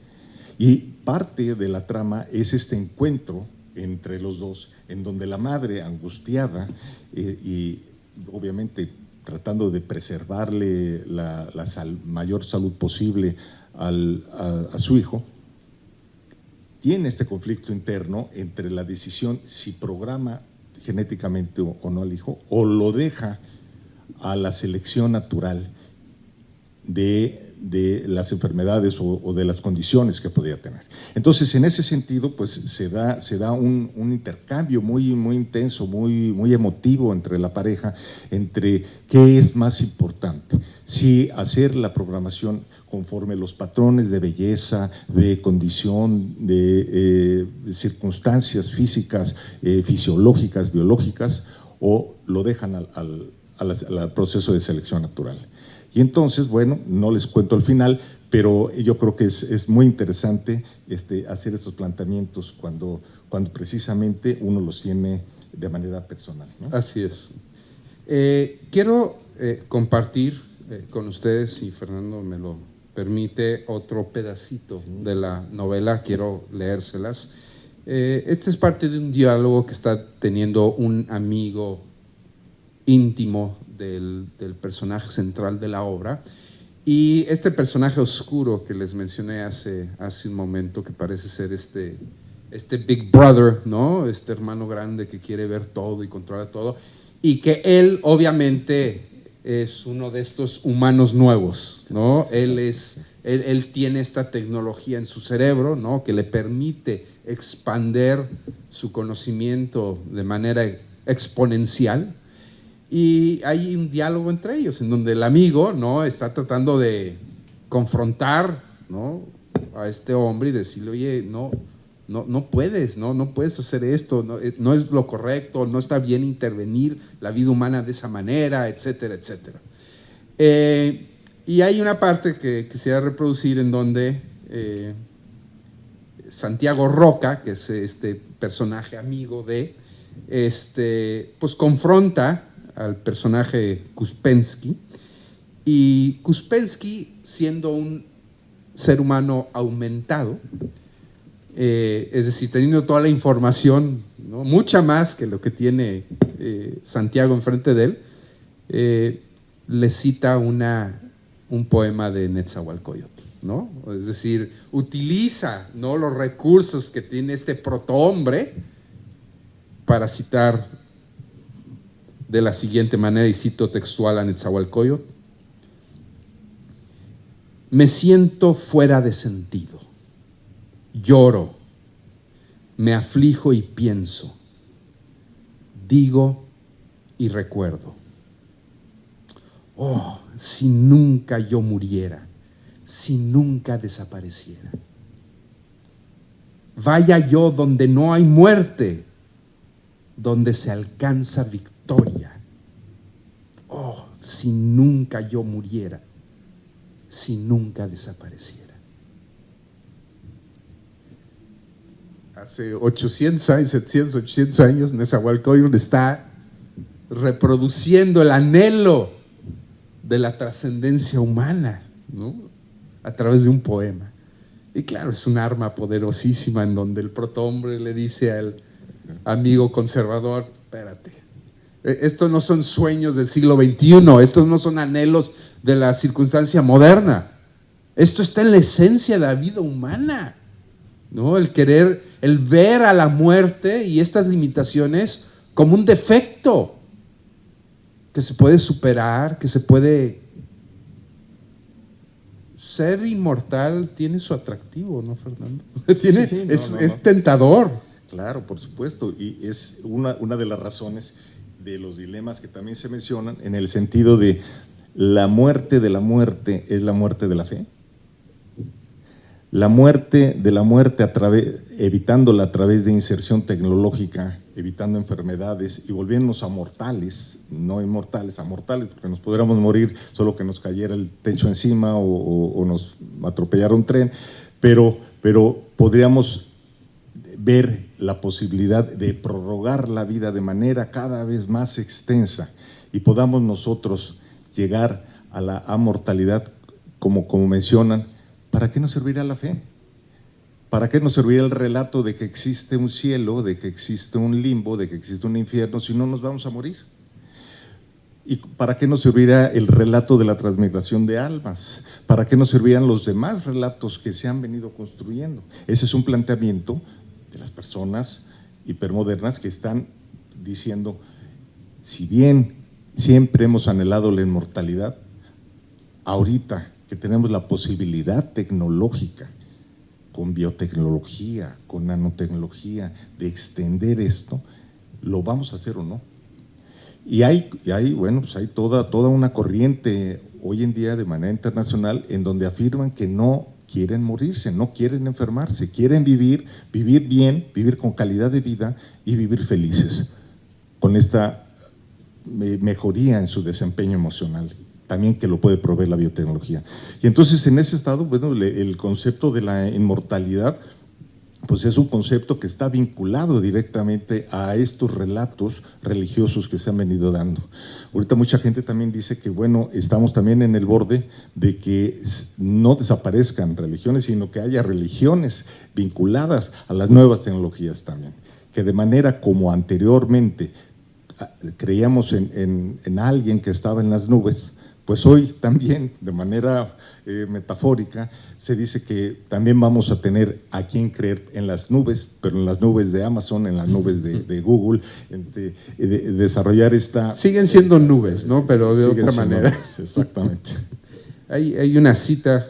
Y parte de la trama es este encuentro entre los dos, en donde la madre, angustiada y obviamente tratando de preservarle la mayor salud posible a su hijo, tiene este conflicto interno entre la decisión si programa genéticamente o no al hijo, o lo deja a la selección natural de de las enfermedades o de las condiciones que podía tener. Entonces, en ese sentido, pues se da un intercambio muy intenso, muy emotivo entre la pareja, entre qué es más importante, si hacer la programación conforme los patrones de belleza, de condición, de circunstancias físicas, fisiológicas, biológicas, o lo dejan al proceso de selección natural. Y entonces, bueno, no les cuento el final, pero yo creo que es muy interesante hacer estos planteamientos cuando precisamente uno los tiene de manera personal, ¿no? Así es. Quiero compartir con ustedes, si Fernando me lo permite, otro pedacito de la novela, quiero leérselas. Este es parte de un diálogo que está teniendo un amigo íntimo del personaje central de la obra, y este personaje oscuro que les mencioné hace un momento, que parece ser este Big Brother, ¿no? Este hermano grande que quiere ver todo y controla todo, y que él obviamente es uno de estos humanos nuevos, ¿no? Él tiene esta tecnología en su cerebro, ¿no? Que le permite expander su conocimiento de manera exponencial. Y hay un diálogo entre ellos, en donde el amigo, ¿no?, está tratando de confrontar, ¿no?, a este hombre y decirle, oye, no puedes, no puedes hacer esto, no es lo correcto, no está bien intervenir la vida humana de esa manera, etcétera, etcétera. Y hay una parte que quisiera reproducir en donde Santiago Roca, que es este personaje amigo de, pues confronta al personaje Kuspensky, y Kuspensky, siendo un ser humano aumentado, es decir, teniendo toda la información, ¿no?, mucha más que lo que tiene Santiago enfrente de él, le cita un poema de Netzahualcóyotl, ¿no? Es decir, utiliza, ¿no?, los recursos que tiene este protohombre para citar de la siguiente manera, y cito textual a Netzahualcóyotl: me siento fuera de sentido, lloro, me aflijo y pienso, digo y recuerdo. Oh, si nunca yo muriera, si nunca desapareciera. Vaya yo donde no hay muerte, donde se alcanza victoria. Oh, si nunca yo muriera, si nunca desapareciera. Hace 800 años, 700, 800 años, Netzahualcóyotl está reproduciendo el anhelo de la trascendencia humana, ¿no?, a través de un poema. Y claro, es un arma poderosísima en donde el protohombre le dice al amigo conservador, espérate, estos no son sueños del siglo XXI, estos no son anhelos de la circunstancia moderna, esto está en la esencia de la vida humana, ¿no? El querer, el ver a la muerte y estas limitaciones como un defecto que se puede superar, que se puede... Ser inmortal tiene su atractivo, ¿no, Fernando? Es tentador. Claro, por supuesto, y es una de las razones de los dilemas que también se mencionan, en el sentido de la muerte de la muerte es la muerte de la fe. La muerte de la muerte, evitándola a través de inserción tecnológica, evitando enfermedades y volviéndonos a mortales, no inmortales, a mortales, porque nos pudiéramos morir solo que nos cayera el techo encima o nos atropellara un tren, pero podríamos ver la posibilidad de prorrogar la vida de manera cada vez más extensa y podamos nosotros llegar a la amortalidad, como mencionan. ¿Para qué nos servirá la fe? ¿Para qué nos servirá el relato de que existe un cielo, de que existe un limbo, de que existe un infierno, si no nos vamos a morir? ¿Y para qué nos servirá el relato de la transmigración de almas? ¿Para qué nos servirán los demás relatos que se han venido construyendo? Ese es un planteamiento de las personas hipermodernas que están diciendo, si bien siempre hemos anhelado la inmortalidad, ahorita que tenemos la posibilidad tecnológica, con biotecnología, con nanotecnología, de extender esto, ¿lo vamos a hacer o no? Y hay toda una corriente hoy en día de manera internacional en donde afirman que no quieren morirse, no quieren enfermarse, quieren vivir bien, vivir con calidad de vida y vivir felices, con esta mejoría en su desempeño emocional, también que lo puede proveer la biotecnología. Y entonces en ese estado, bueno, el concepto de la inmortalidad, pues es un concepto que está vinculado directamente a estos relatos religiosos que se han venido dando. Ahorita mucha gente también dice que, bueno, estamos también en el borde de que no desaparezcan religiones, sino que haya religiones vinculadas a las nuevas tecnologías también, que de manera como anteriormente creíamos en alguien que estaba en las nubes, pues hoy también, de manera metafórica, se dice que también vamos a tener a quien creer en las nubes, pero en las nubes de Amazon, en las nubes de Google, de desarrollar esta… Siguen siendo nubes, ¿no? Pero de otra manera. Nubes, exactamente. Hay una cita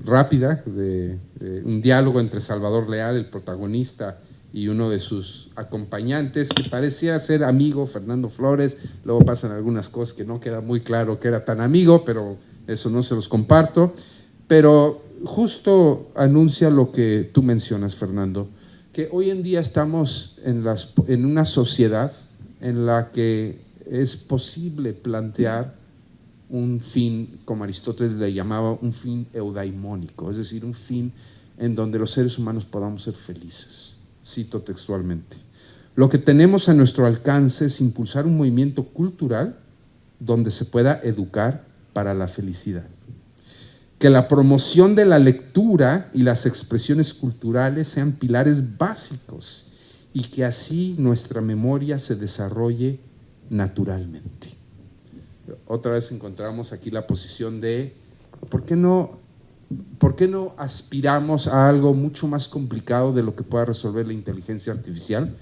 rápida de un diálogo entre Salvador Leal, el protagonista, y uno de sus acompañantes, que parecía ser amigo, Fernando Flores. Luego pasan algunas cosas que no queda muy claro que era tan amigo, pero eso no se los comparto. Pero justo anuncia lo que tú mencionas, Fernando, que hoy en día estamos en una sociedad en la que es posible plantear un fin, como Aristóteles le llamaba, un fin eudaimónico, es decir, un fin en donde los seres humanos podamos ser felices. Cito textualmente: lo que tenemos a nuestro alcance es impulsar un movimiento cultural donde se pueda educar para la felicidad. Que la promoción de la lectura y las expresiones culturales sean pilares básicos y que así nuestra memoria se desarrolle naturalmente. Otra vez encontramos aquí la posición de ¿por qué no aspiramos a algo mucho más complicado de lo que pueda resolver la inteligencia artificial,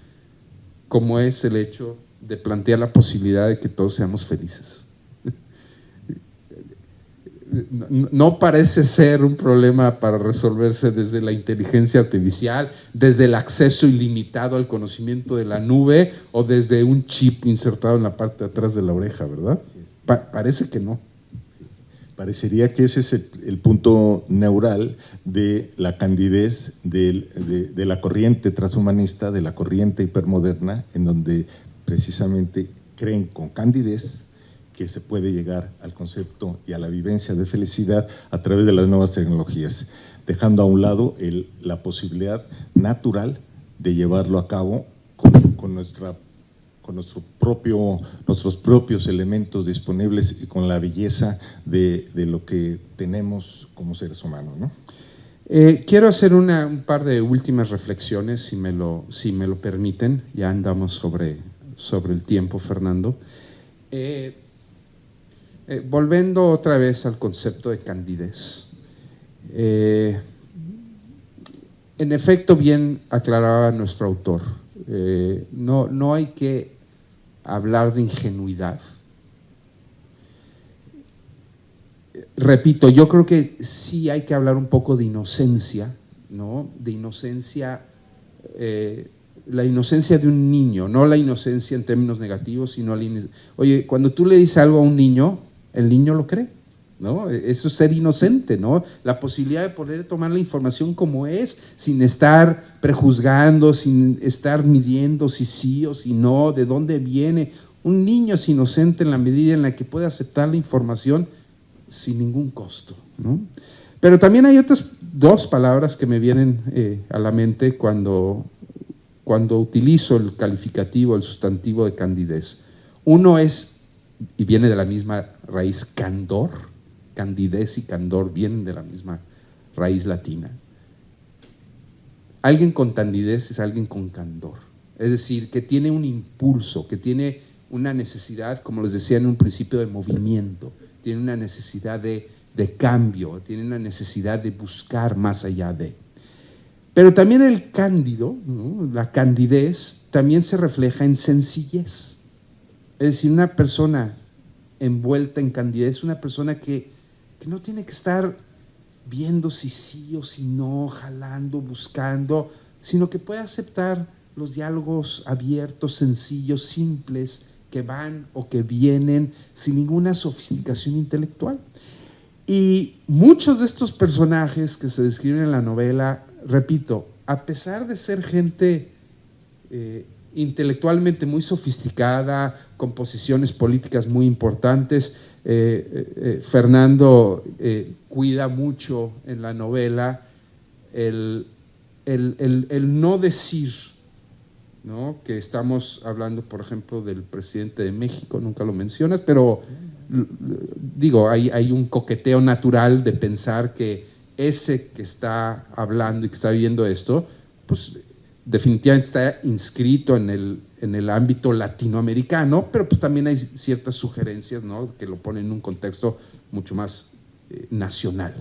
como es el hecho de plantear la posibilidad de que todos seamos felices? No parece ser un problema para resolverse desde la inteligencia artificial, desde el acceso ilimitado al conocimiento de la nube o desde un chip insertado en la parte de atrás de la oreja, ¿verdad? Parece que no. Parecería que ese es el punto neural de la candidez de la corriente transhumanista, de la corriente hipermoderna, en donde precisamente creen con candidez que se puede llegar al concepto y a la vivencia de felicidad a través de las nuevas tecnologías, dejando a un lado la posibilidad natural de llevarlo a cabo con nuestros propios elementos disponibles y con la belleza de lo que tenemos como seres humanos, ¿no? Quiero hacer un par de últimas reflexiones, si me lo permiten. Ya andamos sobre el tiempo, Fernando. Volviendo otra vez al concepto de candidez. En efecto, bien aclaraba nuestro autor, no hay que hablar de ingenuidad. Repito, yo creo que sí hay que hablar un poco de inocencia, ¿no? De inocencia, la inocencia de un niño, no la inocencia en términos negativos, sino oye, cuando tú le dices algo a un niño, el niño lo cree, ¿no? Eso es ser inocente, ¿no? La posibilidad de poder tomar la información como es, sin estar prejuzgando, sin estar midiendo si sí o si no, de dónde viene. Un niño es inocente en la medida en la que puede aceptar la información sin ningún costo, ¿no? Pero también hay otras dos palabras que me vienen a la mente cuando utilizo el calificativo, el sustantivo de candidez. Uno es, y viene de la misma raíz, candor. Candidez y candor vienen de la misma raíz latina. Alguien con candidez es alguien con candor, es decir, que tiene un impulso, que tiene una necesidad, como les decía en un principio, de movimiento, tiene una necesidad de cambio, tiene una necesidad de buscar más allá de. Pero también el cándido, ¿no? La candidez también se refleja en sencillez. Es decir, una persona envuelta en candidez, una persona que que no tiene que estar viendo si sí o si no, jalando, buscando, sino que puede aceptar los diálogos abiertos, sencillos, simples, que van o que vienen sin ninguna sofisticación intelectual. Y muchos de estos personajes que se describen en la novela, repito, a pesar de ser gente intelectualmente muy sofisticada, con posiciones políticas muy importantes, Fernando cuida mucho en la novela el no decir, ¿no? Que estamos hablando, por ejemplo, del presidente de México, nunca lo mencionas, pero digo, hay un coqueteo natural de pensar que ese que está hablando y que está viendo esto, pues definitivamente está inscrito en el ámbito latinoamericano, pero pues también hay ciertas sugerencias, ¿no? Que lo ponen en un contexto mucho más nacional.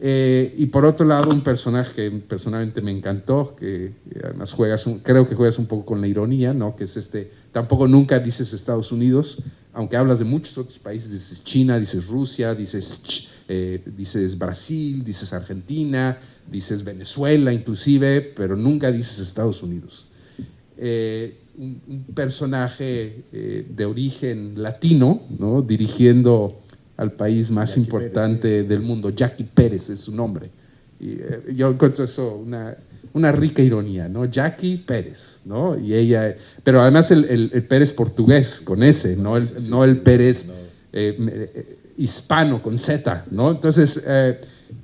Y por otro lado, un personaje que personalmente me encantó, que además creo que juegas un poco con la ironía, ¿no? Que es tampoco nunca dices Estados Unidos, aunque hablas de muchos otros países, dices China, dices Rusia, dices Brasil, dices Argentina, dices Venezuela inclusive, pero nunca dices Estados Unidos. Un personaje de origen latino, ¿no? Dirigiendo al país más Jackie importante Pérez, del mundo, Jackie Pérez es su nombre. Y yo encuentro eso una rica ironía, ¿no? Jackie Pérez, ¿no? Y ella, pero además el Pérez portugués con S, no el Pérez hispano con Z, ¿no? Entonces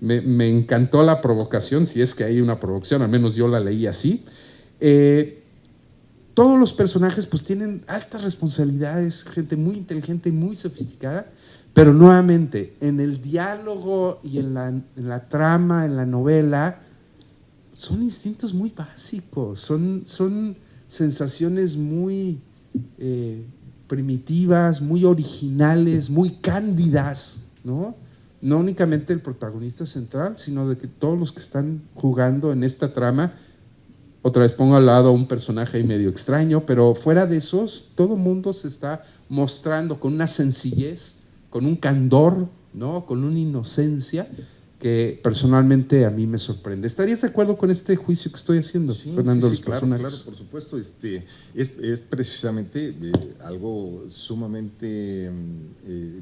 me encantó la provocación, si es que hay una provocación, al menos yo la leí así. Todos los personajes pues tienen altas responsabilidades, gente muy inteligente, muy sofisticada, pero nuevamente en el diálogo y en la trama, en la novela, son instintos muy básicos, son sensaciones muy primitivas, muy originales, muy cándidas, ¿no? No únicamente el protagonista central, sino de que todos los que están jugando en esta trama. Otra vez pongo al lado a un personaje medio extraño, pero fuera de esos, todo el mundo se está mostrando con una sencillez, con un candor, ¿no? Con una inocencia que personalmente a mí me sorprende. ¿Estarías de acuerdo con este juicio que estoy haciendo, sí, Fernando? Sí, claro, por supuesto. Es precisamente algo sumamente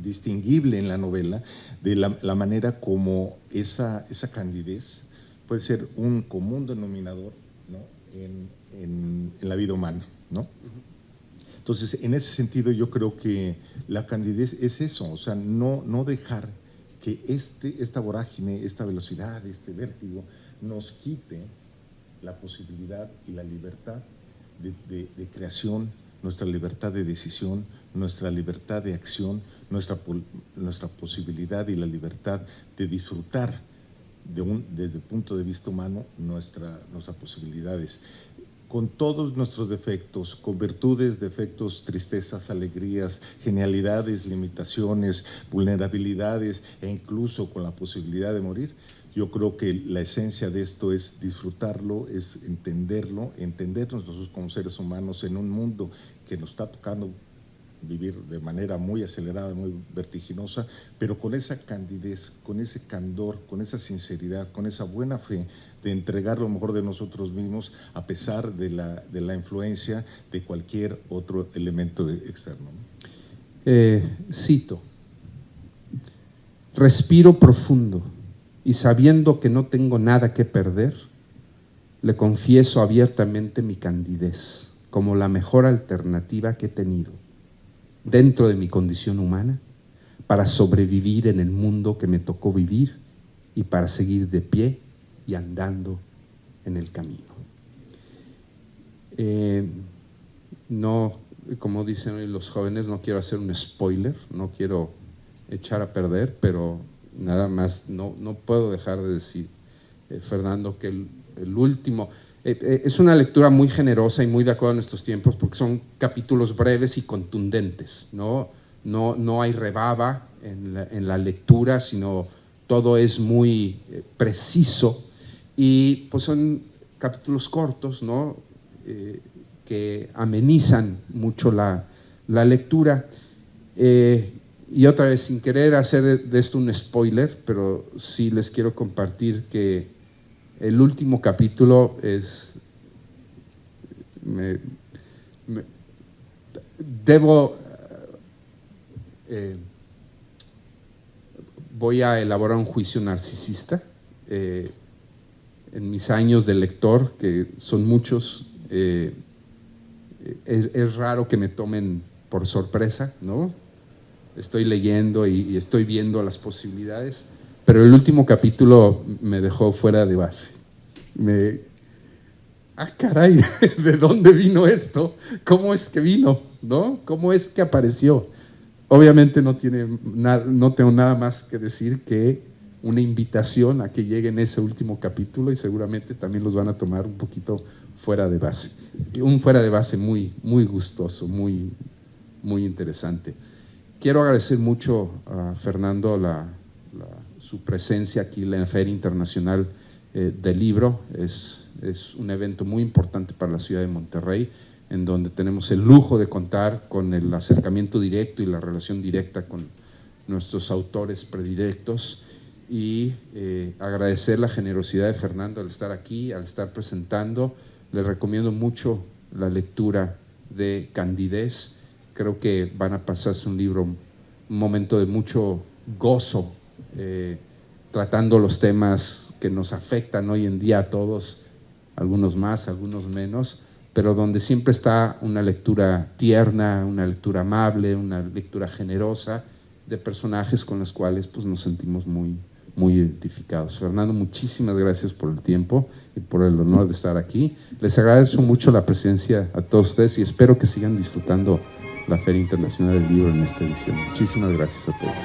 distinguible en la novela de la manera como esa candidez puede ser un común denominador, ¿no? en la vida humana, ¿no? Entonces, en ese sentido, yo creo que la candidez es eso, o sea, no dejar que esta vorágine, esta velocidad, este vértigo, nos quite la posibilidad y la libertad de creación, nuestra libertad de decisión, nuestra libertad de acción, nuestra posibilidad y la libertad de disfrutar desde el punto de vista humano nuestras posibilidades, con todos nuestros defectos, con virtudes, defectos, tristezas, alegrías, genialidades, limitaciones, vulnerabilidades e incluso con la posibilidad de morir. Yo creo que la esencia de esto es disfrutarlo, es entenderlo, entendernos nosotros como seres humanos en un mundo que nos está tocando vivir de manera muy acelerada, muy vertiginosa, pero con esa candidez, con ese candor, con esa sinceridad, con esa buena fe de entregar lo mejor de nosotros mismos a pesar de la influencia de cualquier otro elemento externo. Cito: respiro profundo y sabiendo que no tengo nada que perder, le confieso abiertamente mi candidez como la mejor alternativa que he tenido dentro de mi condición humana para sobrevivir en el mundo que me tocó vivir y para seguir de pie y andando en el camino. No, como dicen los jóvenes, no quiero hacer un spoiler, no quiero echar a perder, pero nada más no puedo dejar de decir, Fernando, que el último… es una lectura muy generosa y muy de acuerdo a nuestros tiempos porque son capítulos breves y contundentes, no hay rebaba en la lectura, sino todo es muy preciso y pues son capítulos cortos, ¿no? Que amenizan mucho la lectura. Y otra vez, sin querer hacer de esto un spoiler, pero sí les quiero compartir que el último capítulo es… voy a elaborar un juicio narcisista. En mis años de lector, que son muchos, es raro que me tomen por sorpresa, ¿no? Estoy leyendo y estoy viendo las posibilidades, pero el último capítulo me dejó fuera de base. Caray, ¿de dónde vino esto? ¿Cómo es que vino? ¿No? ¿Cómo es que apareció? Obviamente no tengo nada más que decir que una invitación a que lleguen ese último capítulo, y seguramente también los van a tomar un poquito fuera de base. Un fuera de base muy, muy gustoso, muy, muy interesante. Quiero agradecer mucho a Fernando su presencia aquí en la Feria Internacional del Libro. Es un evento muy importante para la ciudad de Monterrey, en donde tenemos el lujo de contar con el acercamiento directo y la relación directa con nuestros autores predilectos, y agradecer la generosidad de Fernando al estar aquí, al estar presentando. Les recomiendo mucho la lectura de Candidez. Creo que van a pasarse un momento de mucho gozo, tratando los temas que nos afectan hoy en día a todos, algunos más, algunos menos, pero donde siempre está una lectura tierna, una lectura amable, una lectura generosa de personajes con los cuales pues, nos sentimos muy, muy identificados. Fernando, muchísimas gracias por el tiempo y por el honor de estar aquí. Les agradezco mucho la presencia a todos ustedes y espero que sigan disfrutando la Feria Internacional del Libro en esta edición. Muchísimas gracias a todos.